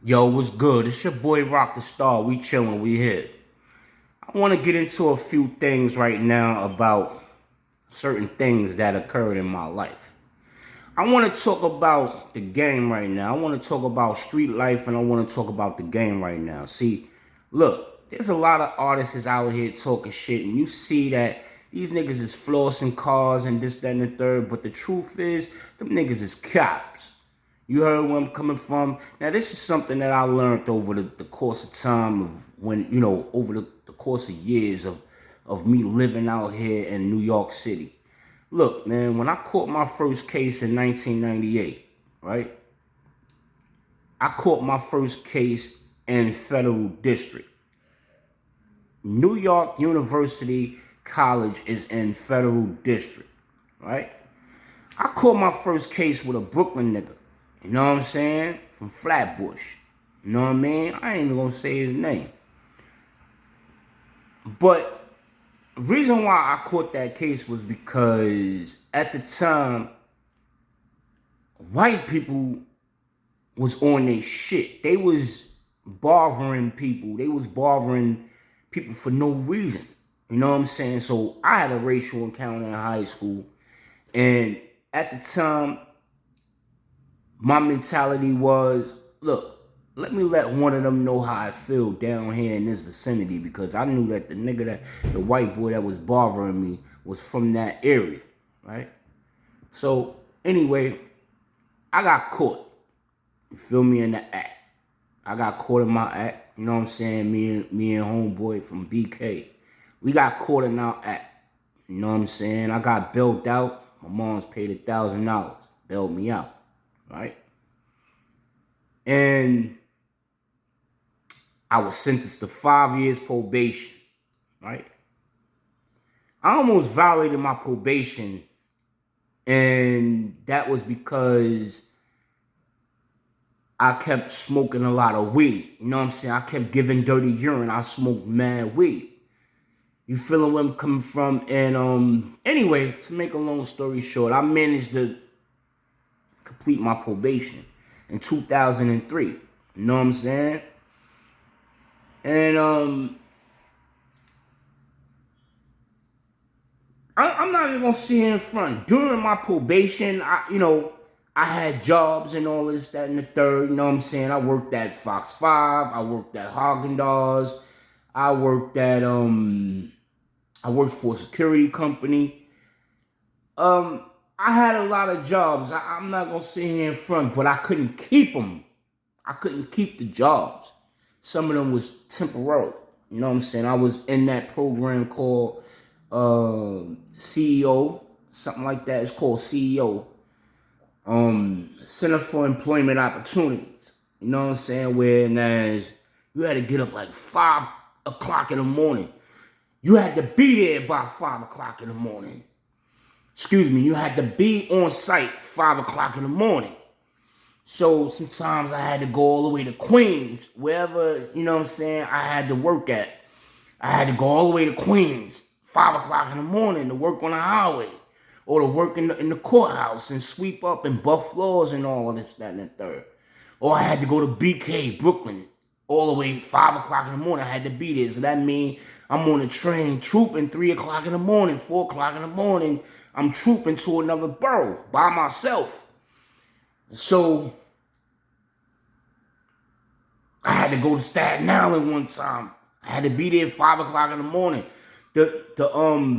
Yo, what's good? It's your boy Rocdastar. We chillin', we here. I want to get into a few things right now about certain things that occurred in my life. I want to talk about the game right now. I want to talk about street life and I want to talk about the game right now. See, look, there's a lot of artists out here talking shit and you see that these niggas is flossing cars and this, that, and the third, but the truth is, them niggas is cops. You heard where I'm coming from? Now, this is something that I learned over the course of time of when, over the course of years of me living out here in New York City. Look, man, when I caught my first case in 1998, right? I caught my first case in federal district. New York University College is in federal district, right? I caught my first case with a Brooklyn nigga. You know what I'm saying? From Flatbush. You know what I mean? I ain't even gonna say his name. But the reason why I caught that case was because at the time, white people was on their shit. They was bothering people. They was bothering people for no reason. You know what I'm saying? So I had a racial encounter in high school. And at the time, my mentality was, look, let me let one of them know how I feel down here in this vicinity because I knew that the white boy that was bothering me was from that area, right? So anyway, I got caught. You feel me, in the act. I got caught in my act. You know what I'm saying? Me and homeboy from BK. We got caught in our act. You know what I'm saying? I got bailed out. My mom's paid $1,000. Bailed me out. Right? And I was sentenced to 5 years probation, right? I almost violated my probation, and that was because I kept smoking a lot of weed. You know what I'm saying? I kept giving dirty urine. I smoked mad weed. You feeling where I'm coming from? And anyway, to make a long story short, I managed to complete my probation in 2003. You know what I'm saying? And I'm not even gonna sit here in front. During my probation, I had jobs and all this, that, and the third. You know what I'm saying? I worked at Fox 5. I worked at Haagen-Dazs. I worked for a security company. I had a lot of jobs. I'm not gonna sit here in front, but I couldn't keep them. I couldn't keep the jobs. Some of them was temporary. You know what I'm saying? I was in that program called CEO, something like that. It's called CEO, Center for Employment Opportunities. You know what I'm saying? Whereas you had to get up like 5 o'clock in the morning. You had to be there by 5 o'clock in the morning. Excuse me, you had to be on site 5 o'clock in the morning. So sometimes I had to go all the way to Queens, wherever, you know what I'm saying, I had to work at. I had to go all the way to Queens, 5 o'clock in the morning to work on the highway. Or to work in the courthouse and sweep up and buff floors and all this, that, and the third. Or I had to go to BK, Brooklyn, all the way 5 o'clock in the morning. I had to be there. So that means I'm on a train trooping 3 o'clock in the morning, 4 o'clock in the morning. I'm trooping to another borough by myself. So I had to go to Staten Island one time. I had to be there 5 o'clock in the morning to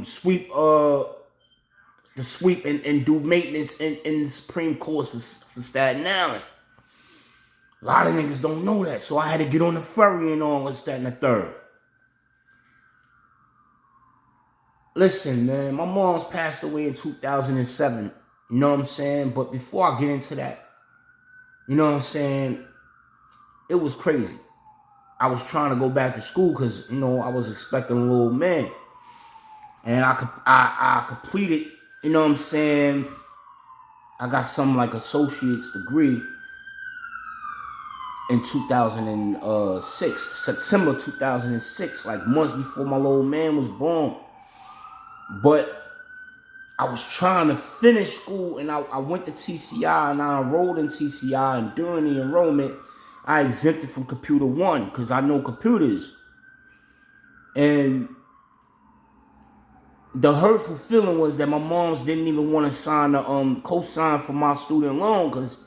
sweep and do maintenance in the Supreme Court for Staten Island. A lot of niggas don't know that. So I had to get on the ferry and all this, that, and the third. Listen, man, my mom's passed away in 2007. You know what I'm saying? But before I get into that, you know what I'm saying? It was crazy. I was trying to go back to school because, I was expecting a little man. And I completed, you know what I'm saying? I got some like associate's degree in 2006, September 2006, like months before my little man was born. But I was trying to finish school and I went to TCI and I enrolled in TCI, and during the enrollment, I exempted from computer 1 because I know computers. And the hurtful feeling was that my moms didn't even want to sign the co-sign for my student loan because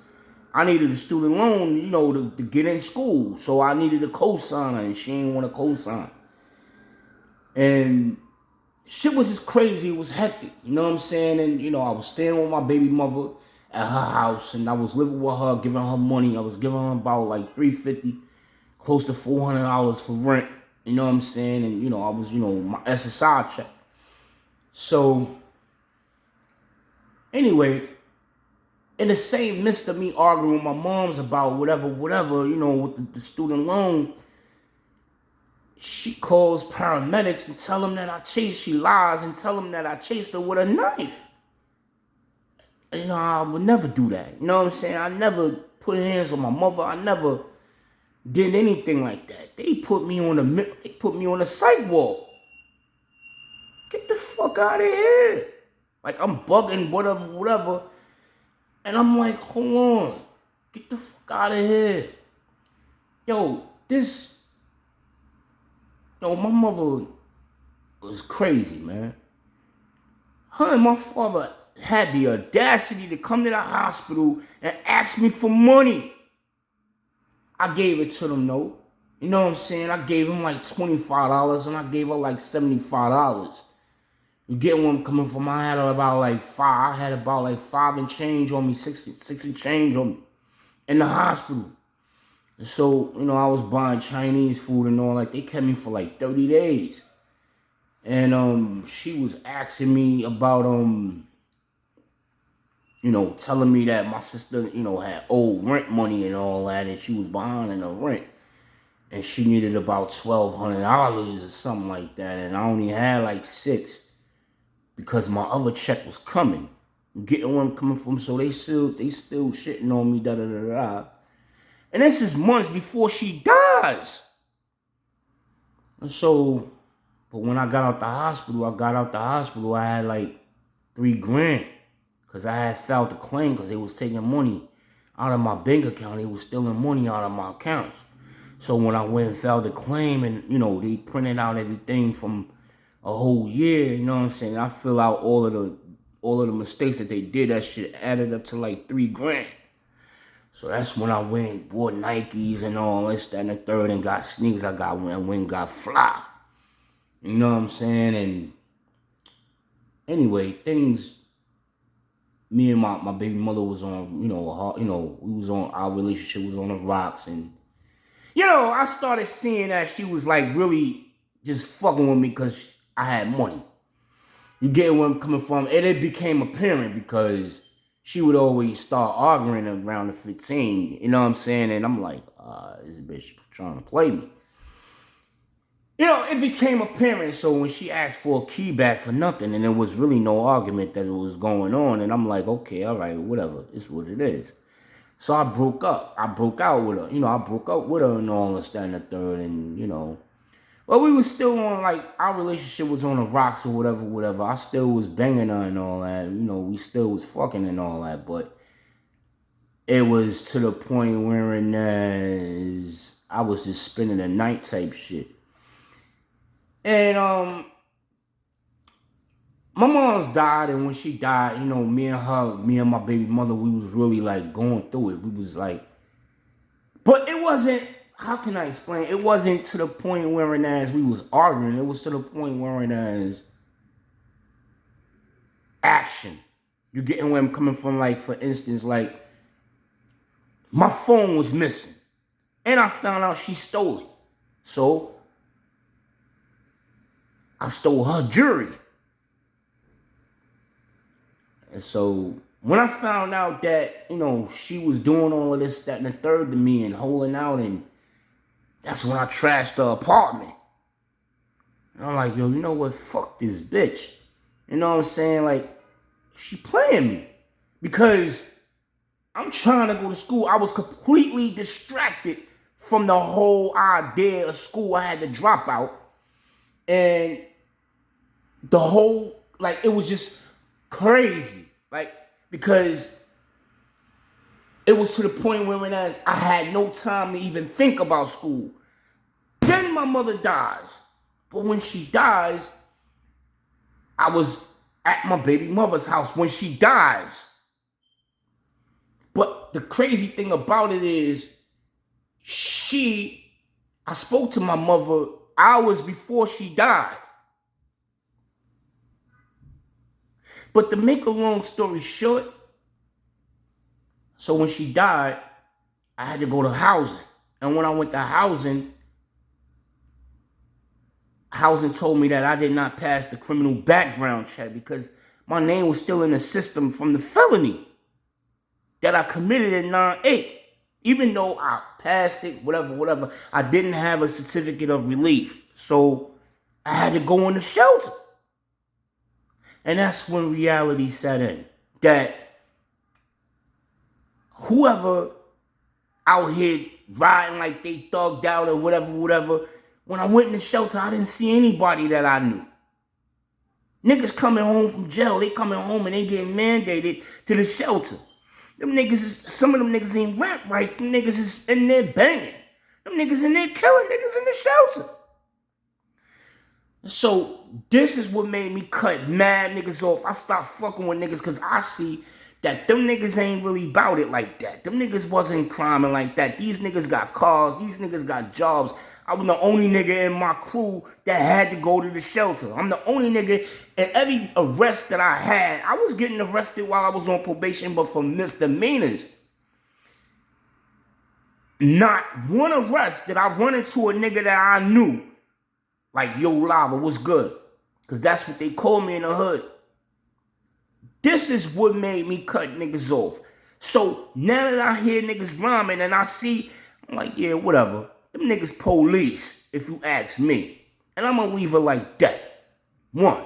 I needed a student loan, to get in school. So I needed a co-signer, and she didn't want a co-sign. And shit was just crazy. It was hectic. You know what I'm saying? And, I was staying with my baby mother at her house, and I was living with her, giving her money. I was giving her about like $350, close to $400 for rent. You know what I'm saying? And, I was, my SSI check. So, anyway, in the same midst of me arguing with my moms about whatever, with the student loan, she calls paramedics and tell them that she lies and tell them that I chased her with a knife. And, I would never do that. You know what I'm saying? I never put hands on my mother. I never did anything like that. They put me on the sidewalk. Get the fuck out of here. Like, I'm bugging, whatever. And I'm like, hold on. Get the fuck out of here. My mother was crazy, man. Her and my father had the audacity to come to the hospital and ask me for money. I gave it to them, though. You know what I'm saying? I gave him like $25 and I gave her like $75. You get where I'm coming from? I had about like five. I had about like 5 and change on me, 60 change on me in the hospital. And so, I was buying Chinese food and all that. They kept me for like 30 days. And she was asking me about telling me that my sister, had old rent money and all that, and she was behind in her rent. And she needed about $1,200 or something like that. And I only had like $6 because my other check was coming. You getting where I'm coming from? So they still shitting on me, da-da-da-da. And this is months before she dies. And so, but when I got out the hospital, I had like $3,000. Because I had filed the claim because they was taking money out of my bank account. They was stealing money out of my accounts. So when I went and filed the claim and, they printed out everything from a whole year, you know what I'm saying? I fill out all of the mistakes that they did. That shit added up to like $3,000. So that's when I went and bought Nikes and all this, that, and the third, and got sneakers. I went and got fly. You know what I'm saying? And anyway, me and my baby mother was on, we was on, our relationship was on the rocks. And, I started seeing that she was like really just fucking with me because I had money. You get where I'm coming from? And it became apparent because she would always start arguing around the 15. You know what I'm saying? And I'm like, this bitch trying to play me. It became apparent. So when she asked for a key back for nothing, and there was really no argument that was going on, and I'm like, okay, all right, whatever. It's what it is. So I broke up. I broke out with her. I broke up with her and all this, that, and the third, and, But we was still on, like, our relationship was on the rocks or whatever. I still was banging her and all that. We still was fucking and all that. But it was to the point where I was just spending the night type shit. And, my mom's died. And when she died, me and my baby mother, we was really, like, going through it. We was, like, but it wasn't, how can I explain? It wasn't to the point whereas we was arguing. It was to the point whereas action. You getting where I'm coming from? Like, for instance, like, my phone was missing. And I found out she stole it. So, I stole her jewelry. And so, when I found out that, she was doing all of this, that, and the third to me and holding out, and that's when I trashed the apartment. And I'm like, yo, you know what? Fuck this bitch. You know what I'm saying? Like, she playing me. Because I'm trying to go to school. I was completely distracted from the whole idea of school. I had to drop out. And the whole, like, it was just crazy. Like, because It was to the point where I had no time to even think about school. Then my mother dies. But when she dies, I was at my baby mother's house when she dies. But the crazy thing about it is, I spoke to my mother hours before she died. But to make a long story short, so when she died, I had to go to housing. And when I went to housing told me that I did not pass the criminal background check because my name was still in the system from the felony that I committed in 9/8. Even though I passed it, whatever, I didn't have a certificate of relief. So I had to go in the shelter. And that's when reality set in. That whoever out here riding like they thugged out or whatever, when I went in the shelter, I didn't see anybody that I knew. Niggas coming home from jail, they coming home and they getting mandated to the shelter. Some of them niggas ain't rap right. Them niggas is in there banging. Them niggas in there killing niggas in the shelter. So this is what made me cut mad niggas off. I stopped fucking with niggas because I see that them niggas ain't really about it like that. Them niggas wasn't criming like that. These niggas got cars. These niggas got jobs. I was the only nigga in my crew that had to go to the shelter. I'm the only nigga in every arrest that I had. I was getting arrested while I was on probation, but for misdemeanors. Not one arrest did I run into a nigga that I knew. Like, yo, Lava, what's good? Because that's what they call me in the hood. This is what made me cut niggas off. So now that I hear niggas rhyming and I see, I'm like, yeah, whatever. Them niggas police, if you ask me. And I'm going to leave it like that. 1.